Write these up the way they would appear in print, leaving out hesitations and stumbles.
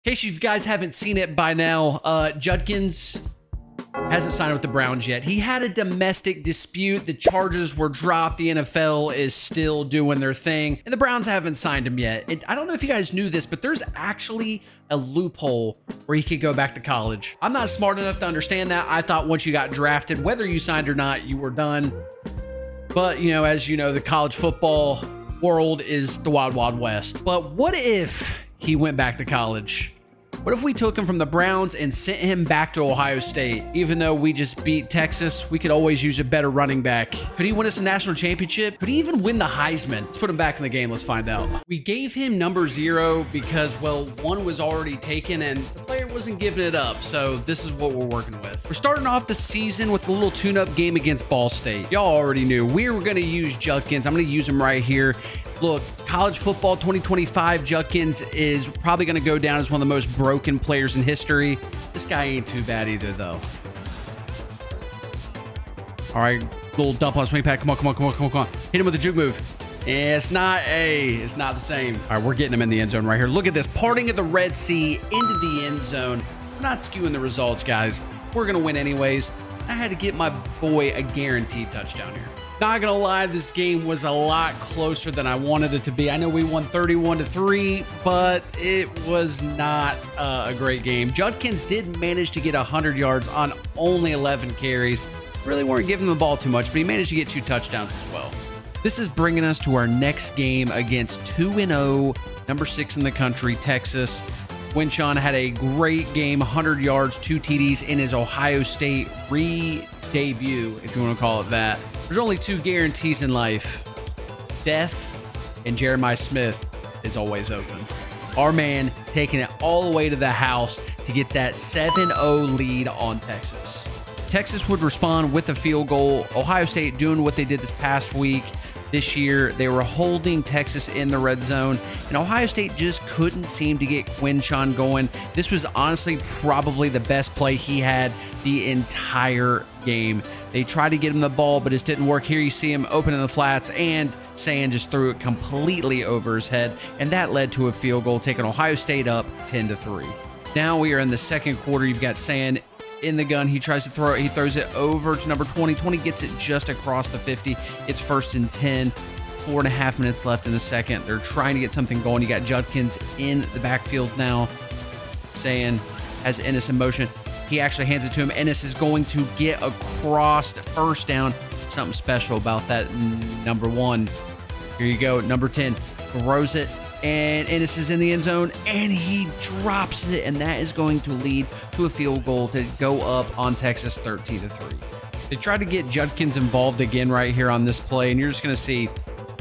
In case you guys haven't seen it by now, Judkins hasn't signed with the Browns yet. He had a domestic dispute. The charges were dropped. The NFL is still doing their thing, and the Browns haven't signed him yet. And I don't know if you guys knew this, but there's actually a loophole where he could go back to college. I'm not smart enough to understand that. I thought once you got drafted, whether you signed or not, you were done. But, you know, as you know, the college football world is the wild, wild west. But what if he went back to college? What if we took him from the Browns and sent him back to Ohio State? Even though we just beat Texas, we could always use a better running back. Could he win us a national championship? Could he even win the Heisman? Let's put him back in the game. Let's find out. We gave him number 0 because, well, 1 was already taken and the player wasn't giving it up. So this is what we're working with. We're starting off the season with a little tune-up game against Ball State. Y'all already knew we were going to use Judkins. I'm going to use him right here. Look, college football 2025, Judkins is probably going to go down as one of the most broken players in history. This guy ain't too bad either, though. All right, little dump on swing pack. Come on, come on, come on, come on, come on. Hit him with a juke move. It's not the same. All right, we're getting him in the end zone right here. Look at this, parting of the Red Sea into the end zone. We're not skewing the results, guys. We're going to win anyways. I had to get my boy a guaranteed touchdown here. Not gonna lie, this game was a lot closer than I wanted it to be. I know we won 31-3, but it was not a great game. Judkins did manage to get 100 yards on only 11 carries. Really weren't giving him the ball too much, but he managed to get 2 touchdowns as well. This is bringing us to our next game against 2-0, number 6 in the country, Texas. Quinshon had a great game, 100 yards, 2 TDs in his Ohio State re-debut, if you want to call it that. There's only 2 guarantees in life. Death and Jeremiah Smith is always open. Our man taking it all the way to the house to get that 7-0 lead on Texas. Texas would respond with a field goal. Ohio State doing what they did this past week. This year, they were holding Texas in the red zone, and Ohio State just couldn't seem to get Quinshon going. This was honestly probably the best play he had the entire game. They tried to get him the ball, but it didn't work. Here you see him opening the flats, and Sand just threw it completely over his head, and that led to a field goal, taking Ohio State up 10-3. Now we are in the second quarter. You've got Sand in the gun. He tries to throw it. He throws it over to number 20. 20 gets it just across the 50. It's 1st and 10. 4.5 minutes left in the second. They're trying to get something going. You got Judkins in the backfield now. Sand has Ennis in motion. He actually hands it to him. Ennis is going to get across the first down. Something special about that number 1. Here you go. Number 10 throws it, and Ennis is in the end zone, and he drops it, and that is going to lead to a field goal to go up on Texas 13-3. They try to get Judkins involved again right here on this play, and you're just going to see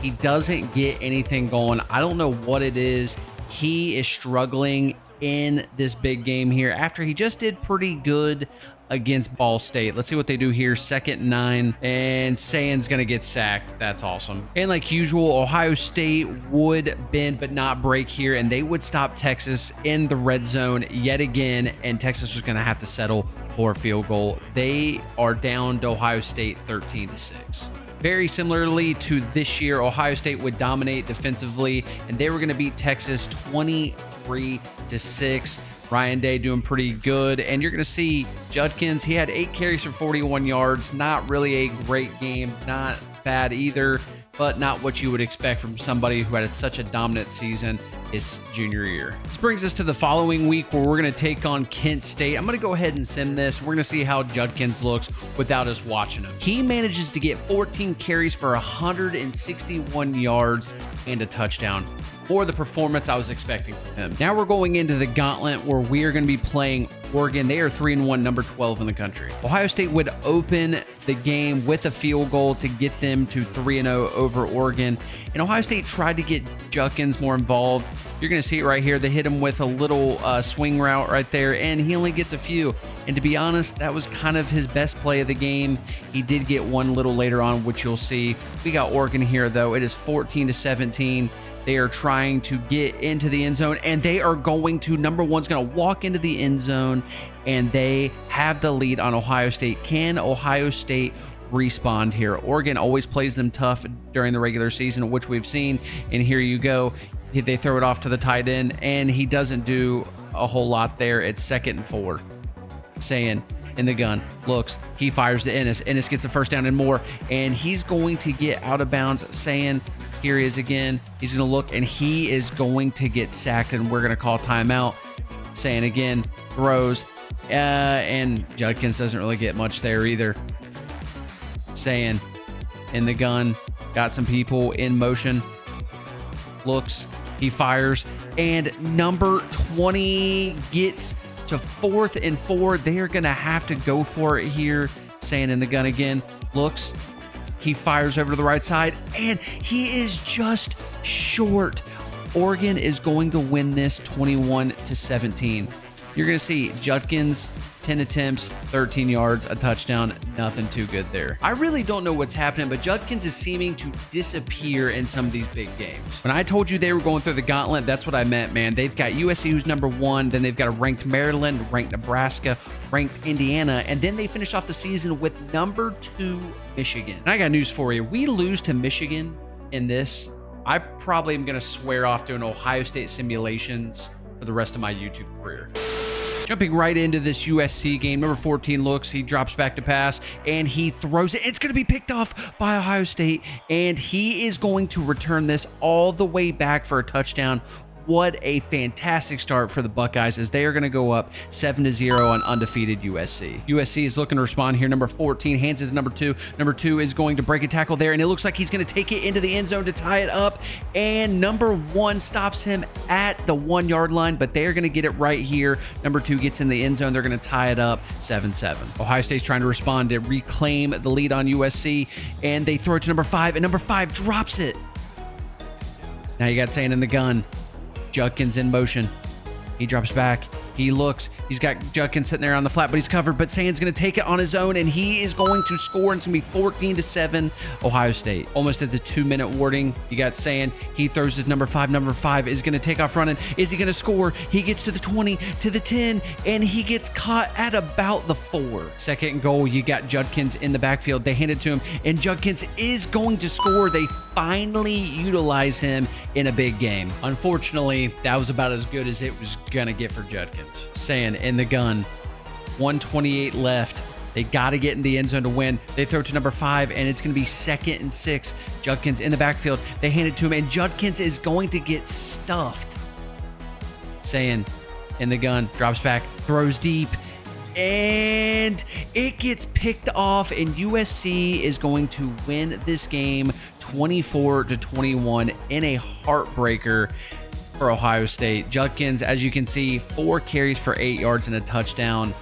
he doesn't get anything going. I don't know what it is. He is struggling in this big game here after he just did pretty good against Ball State. Let's see what they do here. 2nd and 9, and Sand's gonna get sacked. That's awesome. And like usual, Ohio State would bend but not break here, and they would stop Texas in the red zone yet again, and Texas was gonna have to settle for a field goal. They are down to Ohio State 13-6. Very similarly to this year, Ohio State would dominate defensively, and they were going to beat Texas 23-6. Ryan Day doing pretty good, and you're going to see Judkins. He had 8 carries for 41 yards. Not really a great game. Not bad either, but not what you would expect from somebody who had such a dominant season his junior year. This brings us to the following week where we're going to take on Kent State. I'm going to go ahead and sim this. We're going to see how Judkins looks without us watching him. He manages to get 14 carries for 161 yards and a touchdown. For the performance I was expecting from him. Now we're going into the gauntlet where we are going to be playing Oregon. They are 3-1, number 12 in the country. Ohio State would open the game with a field goal to get them to 3-0 over Oregon. And Ohio State tried to get Judkins more involved. You're going to see it right here. They hit him with a little swing route right there, and he only gets a few. And to be honest, that was kind of his best play of the game. He did get one little later on, which you'll see. We got Oregon here, though. It is 14-17. They are trying to get into the end zone, and they are going to, number 1's going to walk into the end zone, and they have the lead on Ohio State. Can Ohio State respond here? Oregon always plays them tough during the regular season, which we've seen, and here you go. They throw it off to the tight end, and he doesn't do a whole lot there. It's 2nd and 4. Saying in the gun, looks, he fires to Ennis. Ennis gets the first down and more, and he's going to get out of bounds. Saying, here he is again. He's going to look, and he is going to get sacked, and we're going to call timeout. Saying again, throws, and Judkins doesn't really get much there either. Saying in the gun, got some people in motion. Looks, he fires, and number 20 gets to 4th and 4. They are going to have to go for it here. Saying in the gun again, looks, he fires over to the right side, and he is just short. Oregon is going to win this 21-17. You're going to see Judkins, 10 attempts, 13 yards, a touchdown, nothing too good there. I really don't know what's happening, but Judkins is seeming to disappear in some of these big games. When I told you they were going through the gauntlet, that's what I meant, man. They've got USC, who's number 1, then they've got a ranked Maryland, ranked Nebraska, ranked Indiana, and then they finish off the season with number 2 Michigan. And I got news for you. We lose to Michigan in this, I probably am going to swear off doing Ohio State simulations for the rest of my YouTube career. Jumping right into this USC game, number 14 looks, he drops back to pass, and he throws it. It's going to be picked off by Ohio State, and he is going to return this all the way back for a touchdown. What a fantastic start for the Buckeyes as they are going to go up 7-0 on undefeated USC. USC is looking to respond here. Number 14 hands it to number 2. Number 2 is going to break a tackle there, and it looks like he's going to take it into the end zone to tie it up, and number 1 stops him at the 1-yard line, but they're going to get it right here. Number 2 gets in the end zone. They're going to tie it up 7-7. Ohio State's trying to respond to reclaim the lead on USC, and they throw it to number 5, and number 5 drops it. Now you got Sand in the gun. Judkins in motion. He drops back. He looks. He's got Judkins sitting there on the flat, but he's covered. But Sand's going to take it on his own, and he is going to score. And it's going to be 14-7 Ohio State. Almost at the 2-minute warning. You got Sand. He throws his number 5. Number 5 is going to take off running. Is he going to score? He gets to the 20, to the 10, and he gets caught at about the 4. 2nd and goal. You got Judkins in the backfield. They hand it to him, and Judkins is going to score. They finally utilize him in a big game. Unfortunately, that was about as good as it was going to get for Judkins. Sand in the gun, 1:28 left. They got to get in the end zone to win. They throw to number 5, and it's going to be 2nd and 6. Judkins in the backfield. They hand it to him, and Judkins is going to get stuffed. Sand in the gun, drops back, throws deep, and it gets picked off, and USC is going to win this game 24-21 in a heartbreaker for Ohio State. Judkins, as you can see, 4 carries for 8 yards and a touchdown.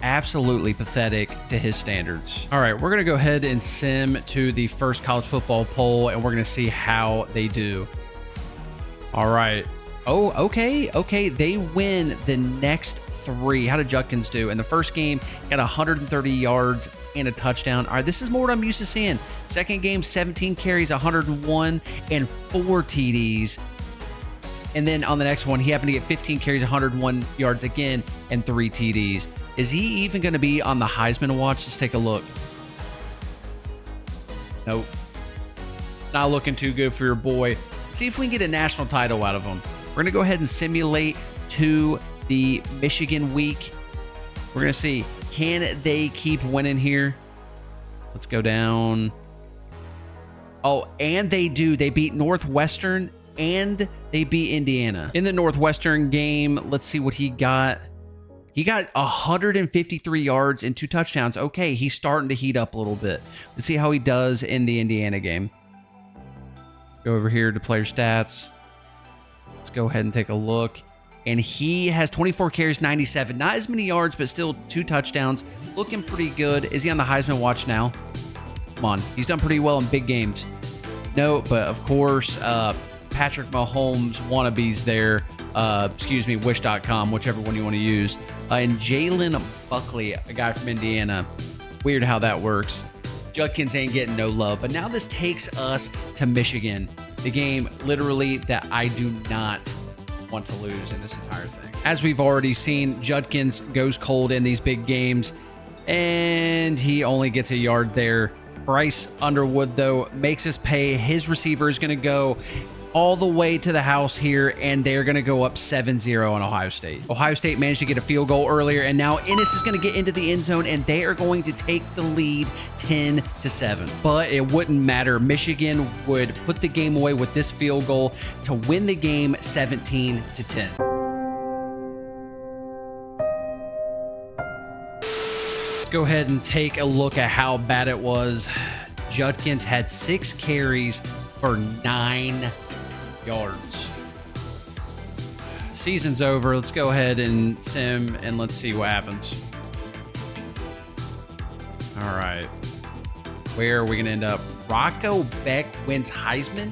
Absolutely pathetic to his standards. All right, we're going to go ahead and sim to the first college football poll, and we're going to see how they do. All right. Oh, okay. They win the next 3. How did Judkins do? In the first game, got 130 yards and a touchdown. All right, this is more what I'm used to seeing. Second game, 17 carries, 101, and 4 TDs. And then on the next one, he happened to get 15 carries, 101 yards again, and 3 TDs. Is he even going to be on the Heisman watch? Let's take a look. Nope. It's not looking too good for your boy. Let's see if we can get a national title out of him. We're going to go ahead and simulate to the Michigan week. We're going to see, can they keep winning here? Let's go down. Oh, and they do. They beat Northwestern, and they beat Indiana. In the Northwestern game, let's see what he got. He got 153 yards and 2 touchdowns. Okay, he's starting to heat up a little bit. Let's see how he does in the Indiana game. Go over here to player stats. Let's go ahead and take a look. And he has 24 carries, 97. Not as many yards, but still 2 touchdowns. Looking pretty good. Is he on the Heisman watch now? Come on. He's done pretty well in big games. No, but of course, Patrick Mahomes wannabes there. Wish.com, whichever one you want to use. And Jalen Buckley, a guy from Indiana. Weird how that works. Judkins ain't getting no love. But now this takes us to Michigan. The game, literally, that I do not want to lose in this entire thing. As we've already seen, Judkins goes cold in these big games. And he only gets a yard there. Bryce Underwood, though, makes us pay. His receiver is going to go all the way to the house here, and they're going to go up 7-0 on Ohio State. Ohio State managed to get a field goal earlier, and now Ennis is going to get into the end zone, and they are going to take the lead 10-7. But it wouldn't matter. Michigan would put the game away with this field goal to win the game 17-10. Let's go ahead and take a look at how bad it was. Judkins had 6 carries for 9 yards. Season's over. Let's go ahead and sim and let's see what happens. All right. Where are we going to end up? Rocco Beck wins Heisman.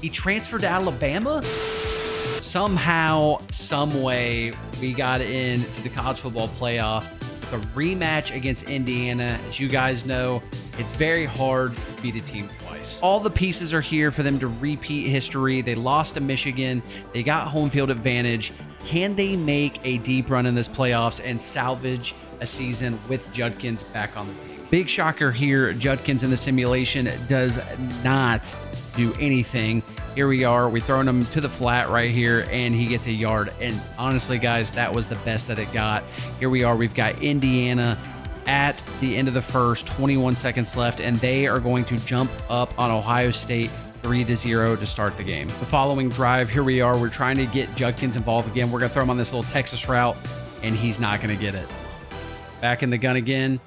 He transferred to Alabama. Somehow, some way, we got into the college football playoff. A rematch against Indiana. As you guys know, it's very hard to beat a team twice. All the pieces are here for them to repeat history. They lost to Michigan. They got home field advantage. Can they make a deep run in this playoffs and salvage a season with Judkins back on the team? Big shocker here. Judkins in the simulation does not do anything. Here we are. We're throwing him to the flat right here, and he gets a yard. And honestly, guys, that was the best that it got. Here we are. We've got Indiana at the end of the first, 21 seconds left, and they are going to jump up on Ohio State 3-0 to start the game. The following drive, here we are. We're trying to get Judkins involved again. We're going to throw him on this little Texas route, and he's not going to get it. Back in the gun again.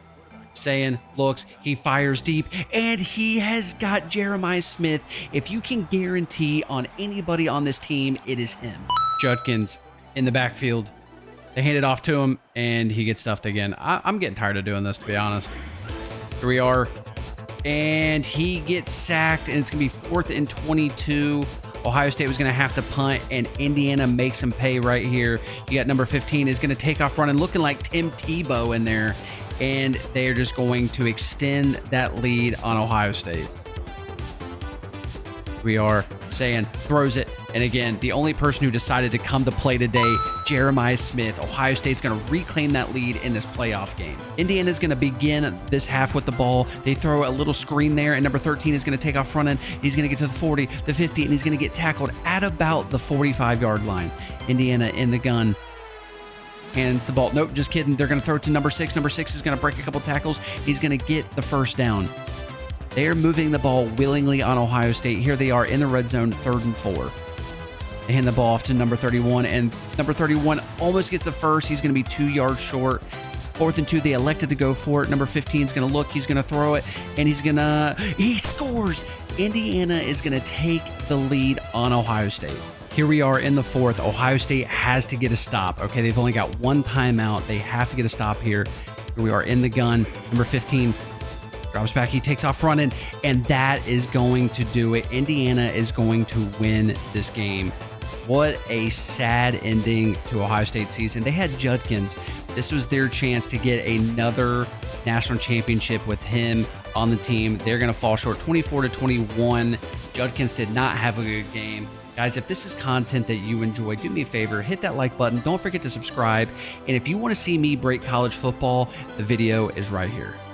Saying, looks, he fires deep, and he has got Jeremiah Smith. If you can guarantee on anybody on this team, it is him. Judkins in the backfield. They hand it off to him, and he gets stuffed again. I'm getting tired of doing this, to be honest. Here we are. And he gets sacked, and it's going to be 4th and 22. Ohio State was going to have to punt, and Indiana makes him pay right here. You got number 15 is going to take off running, looking like Tim Tebow in there. And they're just going to extend that lead on Ohio State. We are saying, throws it. And again, the only person who decided to come to play today, Jeremiah Smith. Ohio State's going to reclaim that lead in this playoff game. Indiana's going to begin this half with the ball. They throw a little screen there, and number 13 is going to take off running. He's going to get to the 40, the 50, and he's going to get tackled at about the 45-yard line. Indiana in the gun. Hands the ball. Nope, just kidding. They're going to throw it to number 6. Number 6 is going to break a couple tackles. He's going to get the first down. They're moving the ball willingly on Ohio State. Here they are in the red zone, 3rd and 4. They hand the ball off to number 31, and number 31 almost gets the first. He's going to be 2 yards short. 4th and 2, they elected to go for it. Number 15 is going to look. He's going to throw it, and he scores. Indiana is going to take the lead on Ohio State. Here we are in the 4th. Ohio State has to get a stop. Okay, they've only got 1 timeout. They have to get a stop here. Here we are in the gun. Number 15 drops back. He takes off running, and that is going to do it. Indiana is going to win this game. What a sad ending to Ohio State season. They had Judkins. This was their chance to get another national championship with him on the team. They're going to fall short 24-21. Judkins did not have a good game. Guys, if this is content that you enjoy, do me a favor, hit that like button. Don't forget to subscribe. And if you want to see me break college football, the video is right here.